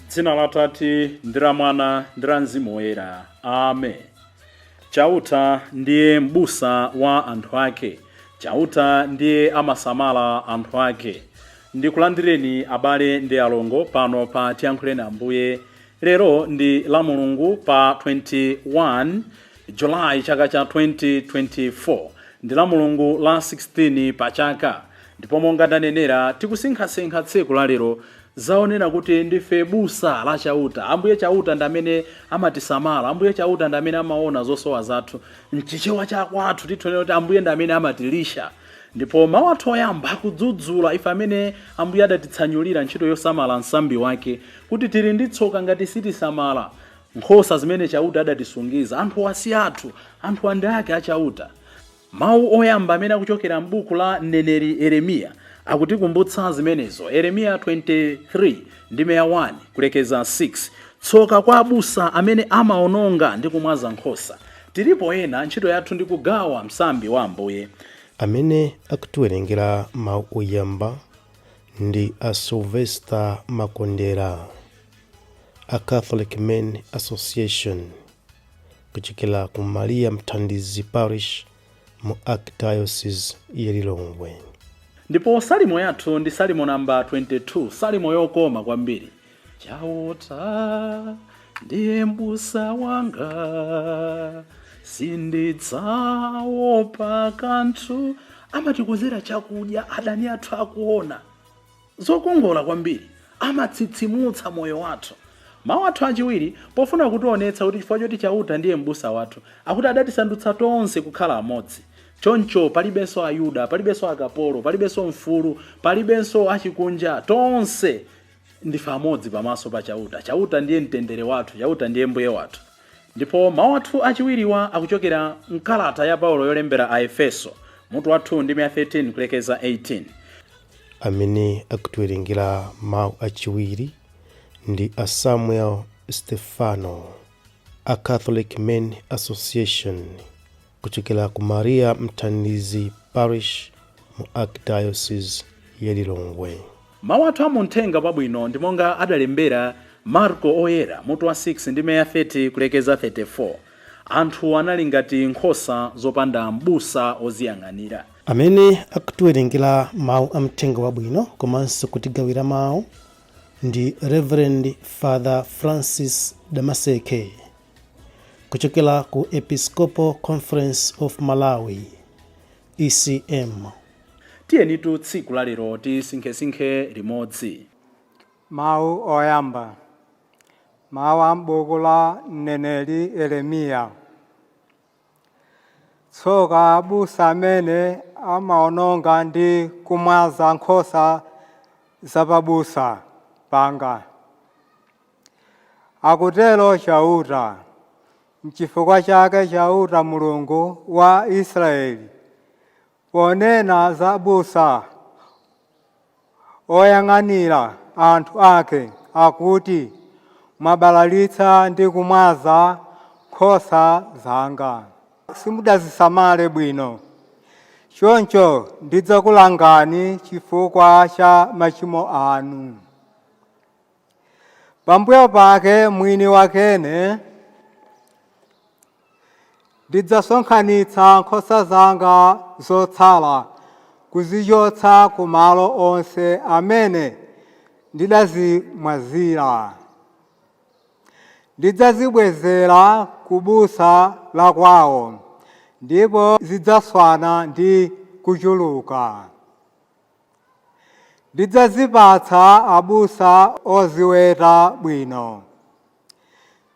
Dzina la Atate ndi la Mwana ndi la Mzimu Woyera. Amen. Chauta ndiye m'busa wa anthu ake. Chauta ndiye amasamala anthu ake. Ndikulandireni abale ndi alongo pano pa Tiyankhuleni Ambuye. Lero ndi la Mulungu pa 21 July chaka cha 2024. Ndi la Mulungu la 16 pa chaka. Ndipo monga ndanenera tikusinkhasinkha tsiku la lero zaonera kuti ndife busa la chauta. Ambuye chauta ndamene amatisamala. Ambuye chauta ndamene amaona zosowa zathu. Mchichewa chakwathu titonera kuti ambuye ndamene amatilisha. Ndipo mawu athu oyamba akudzudzula ife amene ambuye adatitsanyulira ntchito yosamala nsambi wake kuti tili ndi tsoka ngati sitisamala nkhosa zimene chauta adatisungiza. Anthu wasi athu, anthu ande ake achauta. Mawu oyamba amene akuchokera m'buku la mneneri Yeremiya akutikumbutsa zimenezo. Yeremiya 23 ndime ya 1 kulekeza 6. Tsoka kwa abusa amene amaononga ndi kumwaza nkhosa. Tilipo ena ntchito yathu ndi kugawa msambi wa Ambuye. Amene akutiwerengera mawu oyamba ndi a Sylvester Makondera, a Catholic Men Association, kuchokera ku Maria Mthandizi Parish mu Archdiocese ya Lilongwe. Ndipo salimo yathu ndi salimo namba 22, salimo yokoma kwambiri. Chauta ndiye m'busa wanga, sindidzaopa kanthu. Amatikonzera chakudya adani athu akuona. Zokongola kwambiri. Amatsitsimutsa moyo wathu. Mawu athu achiwiri pofuna kutionetsa kuti chifukwa choti chauta ndiye m'busa wathu akuti adatisandutsa tonse kukhala amodzi. Choncho palibenso Ayuda, palibenso akapolo, palibenso mfulu, palibenso achikunja, tonse ndife amodzi pamaso pa chauta. Chauta ndiye mtendere wathu, chauta ndiye mbuye wathu. Ndipo mawu athu achiwiriwa akuchokera mkalata ya Paulo yolembera a Efeso, mutu wathu ndime ya 13 kulekeza 18. Amene akutiwerengera mawu achiwiri ndi a Samuel Stefano, a Catholic Men Association, kuchokera ku Maria Mthandizi Parish mu Archdiocese ya Lilongwe. Mawu athu amuthenga pabwino ndi monga adalembera Marko oyera mutu wa 6 ndime ya 30 kulekeza 34. Anthu anali ngati nkhosa zopanda m'busa oziyang'anira. Amene akutiwerengera mawu amthenga wabwino komanso kutigawira mawu ndi Reverend Father Francis Damaseke, kuchokera ku Episcopal Conference of Malawi, ECM. Tiyenitu tsiku la lero tisinkhesinkhe limodzi. Mawu oyamba. Mawu ambuku la mneneri Yeremiya. Tsoka abusa amene amaononga ndi kumwaza nkhosa zapabusa panga. Akutero chauta. N'chifukwa chake chauta Mulungu wa Israeli ponena za busa oyang'anira anthu ake akuti, mwabalalitsa ndi kumwaza nkhosa zanga. Simudazisamale bwino. Choncho ndidzakulangani chifukwa cha machimo anu. Pambuyo pake mwini wakene ndidzasonkhanitsa nkhosa zanga zotsala kuzichotsa ku malo onse amene ndidazimwazira. Ndidzazibwezera ku busa la kwawo, ndipo zidzaswana ndi kuchuluka. Ndidzazipatsa abusa oziweta bwino.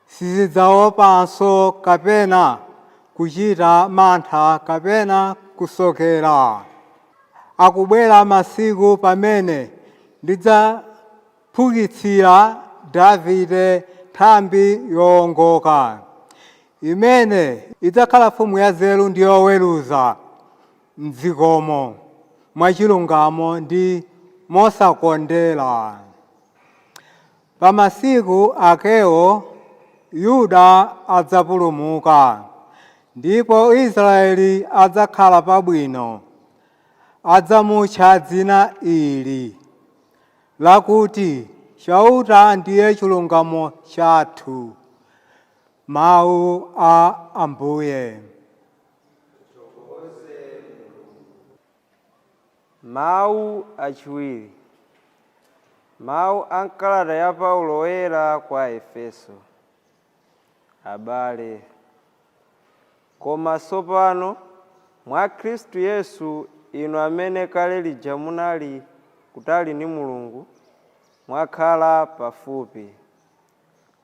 Sizidzaopanso kapena kuchita mantha kapena kusokera. Akubwera masiku pamene ndidzaphukitsira Davide nthambi yowongoka, imene idzakhala mfumu ya nzeru ndi yoweruza m'dzikomo mwachilungamo ndi mosakondera. Pa masiku akewo Yuda adzapulumuka, ndipo Israeli adzakhala pabwino. Adzamutcha dzina ili lakuti chauta ndiye chilungamo chathu. Mawu a Ambuye. Mawu achiwiri. Mawu a kalata ya Paulo oyera kwa Efeso. Abale, koma tsopano mwa Khristu Yesu inu amene kale lija munali kutali ndi Mulungu mwakhala pafupi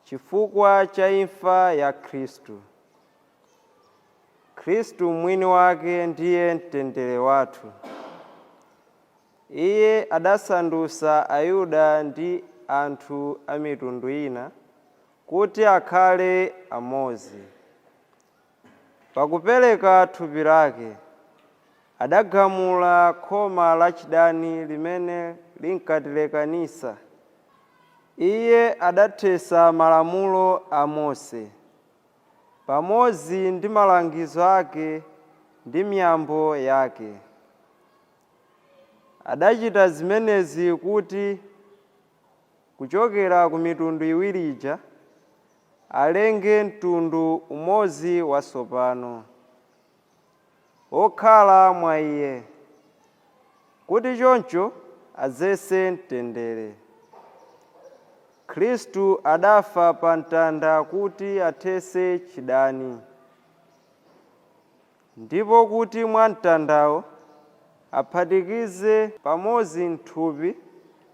chifukwa cha imfa ya Khristu. Khristu mwini wake ndiye mtendere wathu. Iye adasandutsa Ayuda ndi anthu a mitundu ina kuti akhale amodzi. Pakupereka thupi lake adagamula khoma lachidani limene linkatilekanitsa. Iye adathetsa malamulo a Mose pamodzi ndi malangizo ake ndi miyambo yake. Adachita zimenezi kuti kuchokera ku mitundu iwiri ija alenge mtundu umodzi watsopano okhala mwa Iye, kuti choncho adzetse mtendere. Khristu adafa pa mtanda kuti athetse chidani, ndipo kuti mwa mtandawo aphatikize pamodzi m'thupi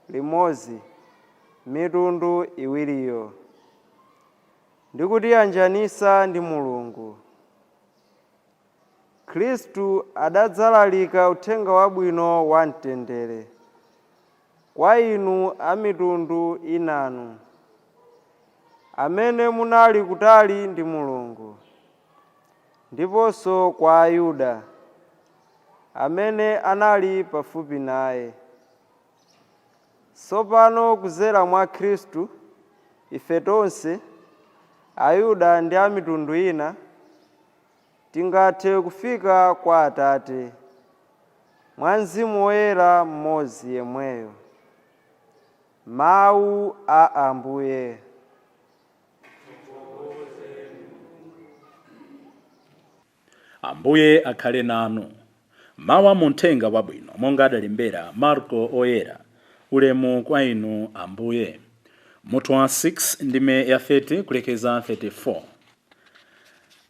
limodzi mitundu iwiriyo ndi kutiyanjanitsa ndi Mulungu. Khristu adadzalalika uthenga wabwino wa mtendere kwa inu a mitundu inanu amene munali kutali ndi Mulungu, ndiponso kwa Ayuda amene anali pafupi naye. Tsopano kudzera mwa Khristu ife tonse, Ayuda ndi a mitundu ina, tingathe kufika kwa Atate mwa Mzimu Woyera mmodzi yemweyo. Mawu a Ambuye. Ambuye akhale nanu. Mawu a Uthenga Wabwino monga adalembera Marko oyera. Ulemu kwa inu Ambuye. Mutu wa 6 ndime ya 30 kulekeza 34.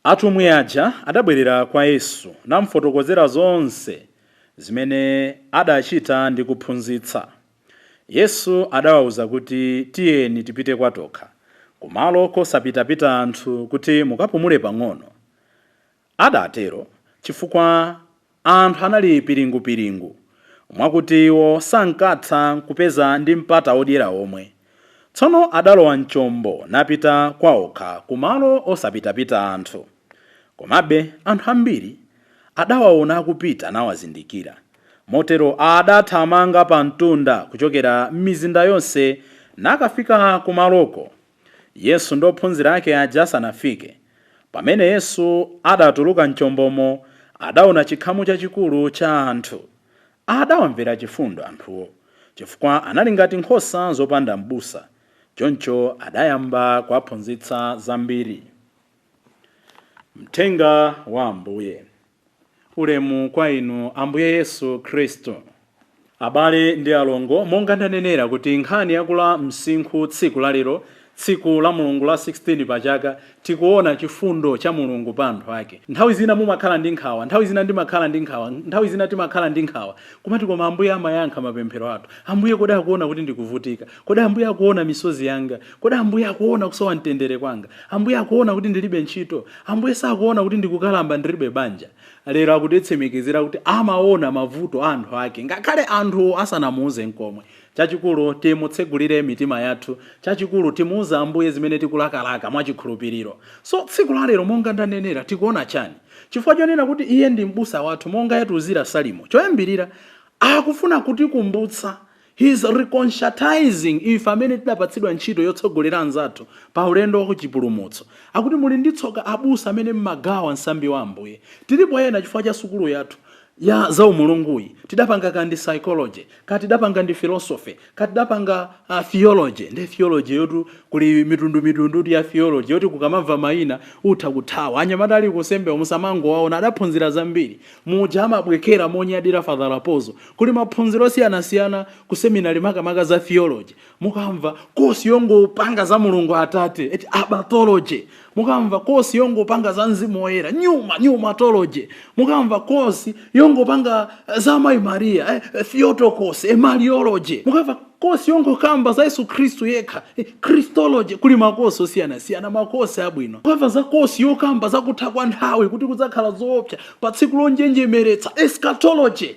Atumwi aja adabwerera kwa Yesu namufotokozera zonse zimene adachita ndi kuphunzitsa. Yesu adawawuza kuti tiyeni tipite kwatokha kumalo kosapitapita anthu kuti mukapumule pang'ono. Adatero chifukwa anthu anali piringu mwakuti iwo sankatha kupeza ndi mpata odyera omwe. Tsono adalowa mchombo napita kwaokha kumalo osapitapita anthu. Komabe anthu ambiri adawaona akupita nawazindikira. Motero adathamanga pa mtunda kuchokera m'mizinda yonse nakafika kumaloko. Yesu ndi ophunzira ake aja sanafike. Pamene Yesu adatuluka mchombomo adaona chikhamu chachikulu cha anthu. Adawamvera chifundo anthuwo chifukwa anali ngati nkhosa zopanda m'busa. Choncho adayamba kuwaphunzitsa zambiri. Mthenga wa Ambuye. Ulemu kwa inu Ambuye Yesu Khristu. Abale ndi alongo, monga ndanenera kuti nkhani yakula msinkhu tsiku lalero, tsiku la Mulungu la 16 pachaka, tikuona chifundo cha Mulungu pa anthu ake. Nthawi zina mumakhala ndi nkhawa, nthawi zina ndimakhala ndi nkhawa, nthawi zina timakhala ndi nkhawa. Kumati koma Ambuye amayankha mapemphero athu. Ambuye kodi akuona kuti ndikuvutika? Kodi Ambuye akuona misozi yanga? Kodi Ambuye akuona kusowa mtendere kwanga? Ambuye akuona kuti ndilibe ntchito? Ambuye sakuona kuti ndikukalamba ndilibe banja? Lero akutitsimikizira kuti amaona mavuto a anthu ake ngakhale anthu asanamuuze nkomwe. Chachikulu timutsegulire mitima yathu, chachikulu timuuza Ambuye zimene tikulakalaka mwachikhulupiriro. So tsiku la lero monga ndanenera tikuona chani? Chifukwa chonena kuti iye ndi m'busa wathu monga yatuzira Salimo. Choyambirira akufuna kuti kumbutsa, he is reconscientizing ife amene tidapatsidwa ntchito yotsogolera anzathu pa ulendo wa kuchipulumutso. Akuti muli ndi tsoka abusa amene mmagawa nsambi wa Ambuye. Tilipo ena chifukwa cha sukulu yathu. ya za umulunguyi tidapanga kandi psychology, kati tidapanga ndi philosophy, kati tidapanga theology. Ndi theology yotu kuli mitundu ya theology yoti kukamamva mayina utha kuthawa. Anyamata ali kusembe musamango waona adaphunzira zambiri muja amabwekera monyadira Father Raposo. Kuli maphunziro osiyana ku seminary makamaka za theology, mukamva kosi yongopanga za Mulungu Atate eti abatology, mukamva kosi yongopanga za Mzimu Woyera pneumatology, mukamva kosi yongopanga za Mayi Maria Theotokos Mariology, mukamva kosi yongokamba za Yesu Kristu yekha Christology. Kuli makosi osiyana makosi abwino. Mukamva za kosi yokamba za kutha kwa nthawi kuti kudzakhala zoopsa pa tsiku lonjenjemeretsa eschatology.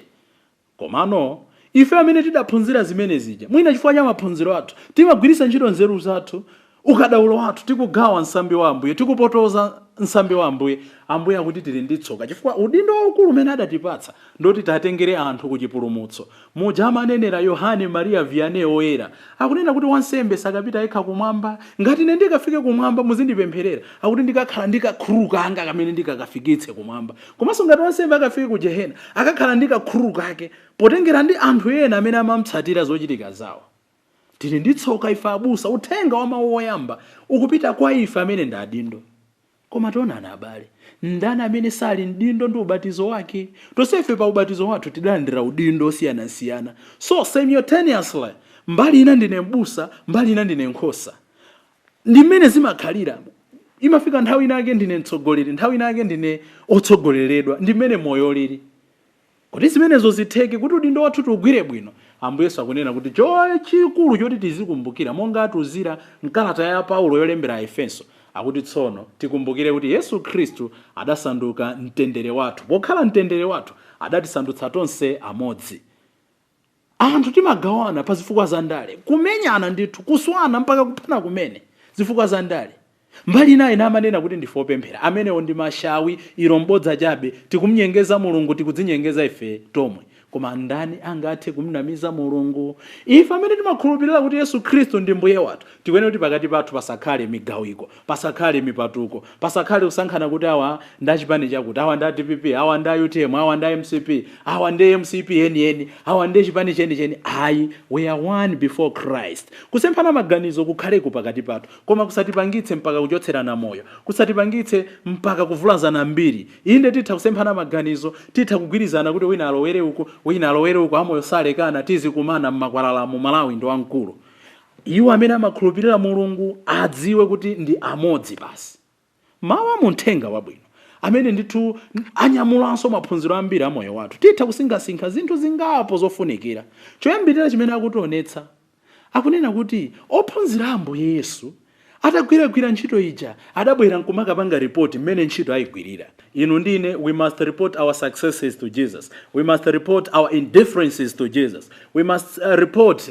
Komano ife amene tidaphunzira zimene zija mwina chifukwa cha maphunziro athu timagwiritsa ntchito nzeru zathu, ukadaulo wathu tikugawa nsambi wa Ambuye, tikupotoza nsambi wa Ambuye. Ambuye akuti tili ndi tsoka chifukwa udindo waukulu umene adatipatsa ndoti tatengere anthu ku chipulumutso. Muja amanenera Yohane Maria Vianney Oyera akunena kuti wansembe sakapita yekha kumwamba, ngati ine ndikafike kumwamba muzindipempherera, akuti ndikakhala ndikakhulu kanga kamene ndikakafikitse kumwamba. Komanso ngati wansembe akafike ku Jehena akakhala ndikakhulu kake potengera ndi anthu ena amene amamutsatira zochitika zawo. Tili ndi tsoka ife abusa, uthenga wa mawu oyamba ukupita kwa ife amene ndi adindo. Koma tionana abale, ndani amene sali mdindo ndi ubatizo wake? Tonsefe pa ubatizo wathu tidalandira udindo osiyana. So simultaneously, mbali ina ndine mbusa, mbali ina ndine nkhosa. Ndi mmene zimakhalira. Imafika nthawi inake ndine mtsogoleri, nthawi inake ndine otsogoleredwa. Ndi mmene moyo lili. Kuti zimenezo zitheke kuti udindo wathu tiugwire bwino, Ambuye Yesu akunena kuti chikulu choti tizikumbukira monga atuzira mkalata ya Paulo yolembera Efeso, akuti tsono tikumbukire kuti Yesu Kristu adasanduka mtendere wathu. Pokhala mtendere wathu adatisandutsa tonse amodzi. Anthu timagawana pa zifukwa za ndale, kumenyana ndithu, kuswana mpaka kuphana kumene zifukwa za ndale. Mbali naye namanena kuti ndife opemphera, amenewo ndi mashawi, ilo mbodza chabe, tikumnyengeza Mulungu, tikudzinyengeza ife tomwe. Koma ndani angathe kumnamiza Mulungu? Ife amene timakhulupirira kuti Yesu Kristu ndi Mbuye wathu, tikuyenera kuti pakati pathu pasakhale migawiko, pasakhale mipatuko, pasakhale kusankhana kuti awa nda chipani chakuti, awa nda DPP, awa nda UTM, awa nda MCP, awa ndi MCP eni, awa ndi chipani cheni. Ayi, we are one before Christ. Kusemphana maganizo kukhaleko pakati pathu, koma kusatipangitse mpaka kuchotserana moyo, kusatipangitse mpaka kuvulazana mbiri. Inde titha kusemphana maganizo, titha kugwirizana kuti wina alowere uko amoyo salekana, tizikumana mmakwalala mu Malawi ndo wamkulu. Iwo amene amakhulupirira Mulungu adziwe kuti ndi amodzi basi. Mawu amuthenga wabwino amene ndithu anyamulanso maphunziro ambiri a moyo wathu. Titha kusinkhasinkha zinthu zingapo zofunikira. Choyambirira chimene akutionetsa, akunena kuti ophunzira Ambuye Yesu atagwira ntchito ija adabwera nkumakapanga report mmene ntchito ayigwirira. Inu ndine, we must report our successes to Jesus. We must report our indifferences to Jesus. We must report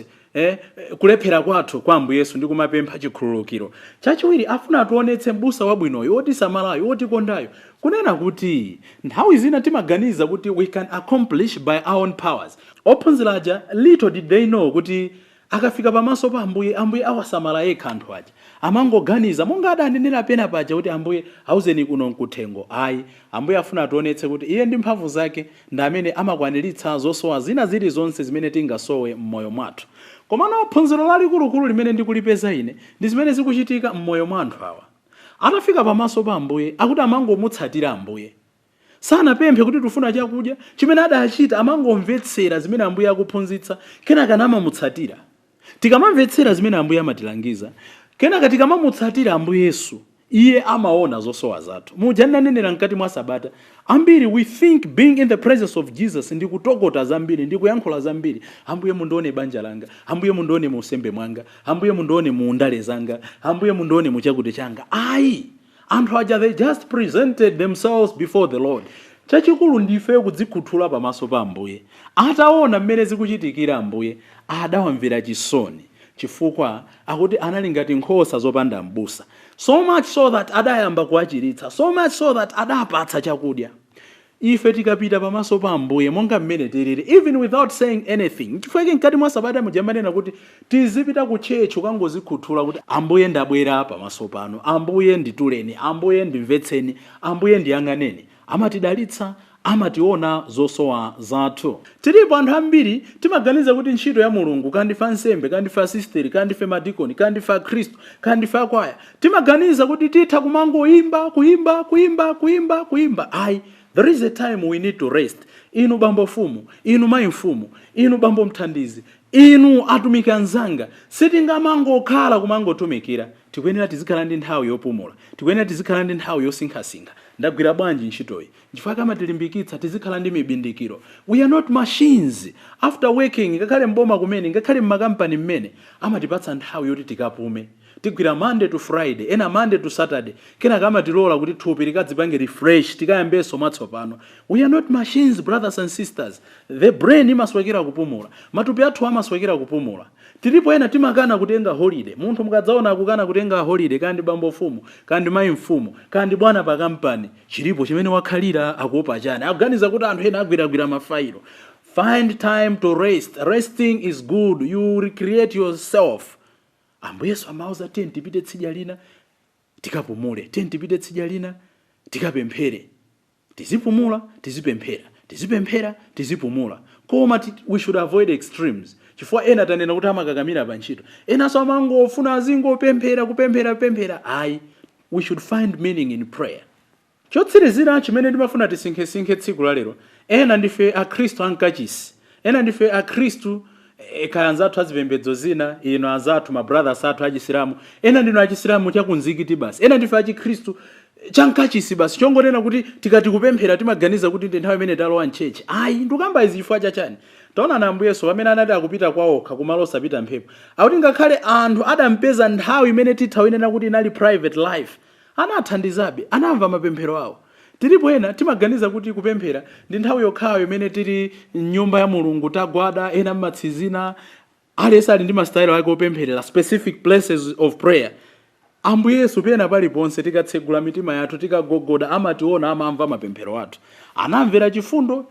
kulephera kwathu kwa Ambuye Yesu ndi kumapempha chikhululukiro. Chachiwiri afuna atuonetse mbusa wabwinoyo, wotisamalayo, wotikondayo. Kunena kuti nthawi zina timaganiza kuti we can accomplish by our own powers. Ophunzira aja little did they know kuti akafika pamaso pa Ambuye awasamala yekha anthu aja. Amangoganiza monga adanenera pena paja kuti Ambuye auzeni kuno nkuthengo. Ayi, Ambuye afuna ationetse kuti iye ndi mphamvu zake ndi amene amakwaniritsa zosowa zina zilizonse zimene tingasowe mmoyo mwathu. Komano phunziro lalikulu limene ndikulipeza ine ndi zimene zikuchitika mmoyo mwa anthu awa. Atafika pamaso pa Ambuye akuti amangomutsatira Ambuye. Sanapemphe kuti tufuna chakudya, chimene adachita amangomvetsera zimene Ambuye akuphunzitsa, kenaka amamutsatira. Tikamamvetsera zimene Ambuye amatilangiza, kenaka tikamamutsatira Ambuye Yesu, iye amaona zosowa zathu. Muja ndinanenera mkati mwa Sabata, ambiri we think being in the presence of Jesus ndi kutokota zambiri, ndi kuyankhula zambiri. Ambuye mundione banja langa, Ambuye mundione mu usembe mwanga, Ambuye mundione mu ndale zanga, Ambuye mundione mu chakuti changa. Ayi, anthu aja they just presented themselves before the Lord. Chachikulu ndife kudzikhuthula pamaso pa Ambuye. Ataona mmene zikuchitikira Ambuye, adawamvera chisoni. Chifukwa akuti anali ngati nkhosa zopanda mbusa. So much so that adayamba kuachiritsa, so much so that adapatsa chakudya. Ife tikapita pamaso pa Ambuye monga mmene tilili, even without saying anything. Chifukwa mkati mwa Sabata mujamanena kuti tizipita ku checho kangozikhuthula kuti Ambuye ndabwera pamaso pano, Ambuye ndituleni, Ambuye ndimvetseni, Ambuye ndiyang'aneni. Amatidalitsa, amationa zosowa zathu. Tilipo anthu ambiri timaganiza kuti ntchito ya Mulungu, kandifa nsembe, kandifa asisteri, kandife madikoni, kandifa Khristu, kandifa akwaya, timaganiza kuti titha kumangoyimba kuimba. Ayi, there is a time we need to rest. Inu bambo mfumu, inu mayi mfumu, inu bambo mthandizi, inu atumiki anzanga, sitingamangokhala kumangotumikira. Tikuyenera tizikhala ndi nthawi yopumula, tikuyenera tizikhala ndi nthawi yosinkhasinkha. Ndagwira bwanji ntchitoyi? Chifukwa kama tilimbikitsa tizikhala ndi mibindikiro. We are not machines. After working, ngakhale mboma kumene, ngakhale mmakampani mmene, amatipatsa nthawi yoti tikapume. Tigwira Monday to Friday, ena Monday to Saturday, kena kama tilola kuti thupi likadzipange refresh, tikayambeso matsopano. We are not machines, brothers and sisters. The brain imaswekera kupumula, matupi athu amaswekera kupumula. Tilipo ena timakana kutenga holiday. Munthu mukadzaona akukana kutenga holiday, kandi bambo mfumu, kandi mayi mfumu, kandi bwana pa kampani, chilipo chimene wakhalira akuopa chani. Akuganiza kuti anthu ena agwiragwira mafailo. Find time to rest. Resting is good. You recreate yourself. Ambuye Yesu amauza tiyeni tipite tsidya lina tikapumule, tiyeni tipite tsidya lina tikapemphere. Tizipumula, tizipemphera, tizipumula. Koma we should avoid extremes. Chifukwa ena tanena kuti amakakamira pa ntchito, ena so amangofuna kupemphera. Ayi, we should find meaning in prayer. Chotsirizira chimene ndimafuna tisinkhe tsiku la lero, ena ndife akhristu ankachisi, ena ndife akhristu kaya anzathu azipembedzo zina, ino anzathu mabrothers athu achisilamu, ena ndino achisilamu chakunzikiti basi, ena ndife achikhristu chankachisi basi, chongonena kuti tikati kupemphera timaganiza kuti ndi nthawi imene talowa mchechi. Ayi, ndikamba izi chifukwa chachani? Taona na Ambuye Yesu pamene anati akupita kwawokha kumalo osapita mphepo, akuti ngakhale anthu adampeza nthawi imene tithawenena kuti inali private life, anathandizabe, anamva mapemphero awo. Tilipo ena timaganiza kuti kupemphera ndi nthawi yokhayo imene tili nyumba ya Mulungu tagwada, ena mmatsizina, aliyense ali ndi mastyle ake opempherera, specific places of prayer. Ambuye Yesu pena paliponse tikatsegula mitima yathu, tikagogoda, amationa, amamva mapemphero athu. Anamvera chifundo,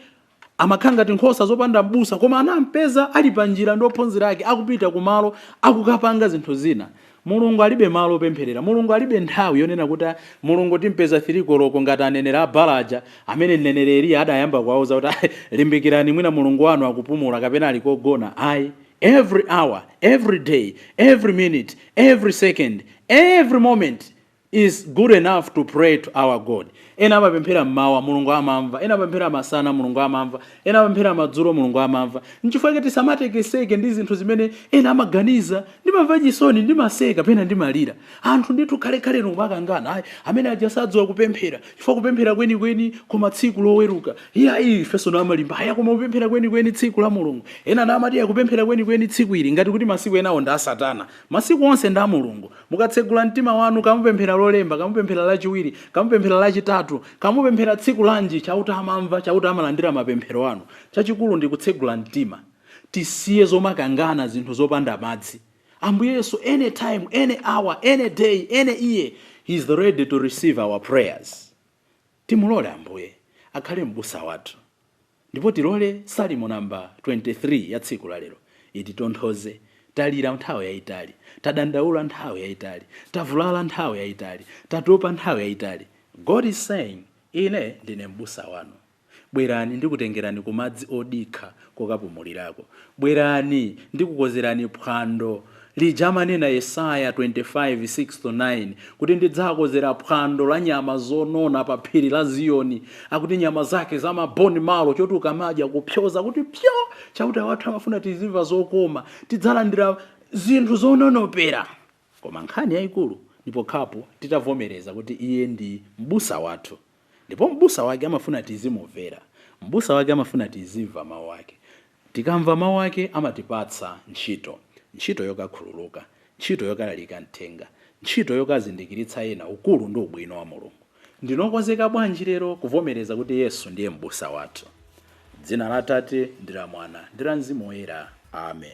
amakhala ngati nkhosa zopanda m'busa, koma anampeza ali pa njira ndophunzira ake, akupita kumalo akukapanga zinthu zina. Mulungu alibe malo opempherera, Mulungu alibe nthawi yonena kuti Mulungu timpeza 3 koloko ngati anenera abalaja amene mneneri Eliya adayamba kuwauza kuti limbikirani mwina Mulungu wanu akupumula kapena ali kogona. Ayi, every hour, every day, every minute, every second, every moment is good enough to pray to our God. Ena amapemphera mmawa, Mulungu amamva, ena amapemphera masana, Mulungu amamva, ena amapemphera madzulo, Mulungu amamva. Nchifukwa tisamatekeseke ndi zinthu zimene ena amaganiza, ndimamva chisoni, ndimaseka, pena ndimalira. Anthu ndithu kale numakangana, ayi, amene ajasadziwa kupemphera, chifukwa kupemphera kweni koma tsiku loweruka. Ifeso no amalimba, aya koma kupemphera kweni tsiku la Mulungu. Ena namati kupemphera kweni tsiku ili, ngati kuti masiku enawo ndi a Satana. Masiku onse ndi a Mulungu. Mukatsegula mtima wanu, kamupemphera lolemba, kamupemphera lachiwiri, kamupemphera lachitatu, kamupemphera tsiku lanji, chauta amamva, chauta amalandira mapemphero anu. Chachikulu ndi kutsegula mtima. Tisiye zomakangana zinthu zopanda madzi. Ambuye Yesu anytime, any hour, any day, any year, he is ready to receive our prayers. Timulole Ambuye akhale m'busa wathu. Ndipo tilole Salimo namba 23 ya tsiku la lero ititonthoze. Talira nthawi yayitali, tadandaula nthawi yayitali, tavulala nthawi yayitali, tatopa nthawi yayitali. God is saying, ine ndine m'busa wanu. Bwerani ndikutengerani ku madzi odikha kokapumulirako. Bwerani ndikukozerani phwando lija manena Yesaya 25:6-9 kuti ndidzakozera phwando la nyama zonona pa phiri la Ziyoni, akuti nyama zake zamaboni malo choti ukamadya kupyoza kuti pyo. Chauta wathu amafuna tizimva zokoma, tidzalandira zinthu zononopera. Koma nkhani yayikulu ndipo khapo titavomereza kuti iye ndi m'busa wathu. Ndipo m'busa wake amafuna tizimumvera, m'busa wake amafuna tizimva mawu ake. Tikamva mawu ake amatipatsa ntchito yokakhululuka, ntchito yokalalika mthenga, ntchito yokazindikiritsa ena ukulu ndi ubwino wa Mulungu. Ndinokonzeka bwanji lero kuvomereza kuti Yesu ndiye m'busa wathu. Dzina la Atate ndi la Mwana ndi la Mzimu Woyera. Amen.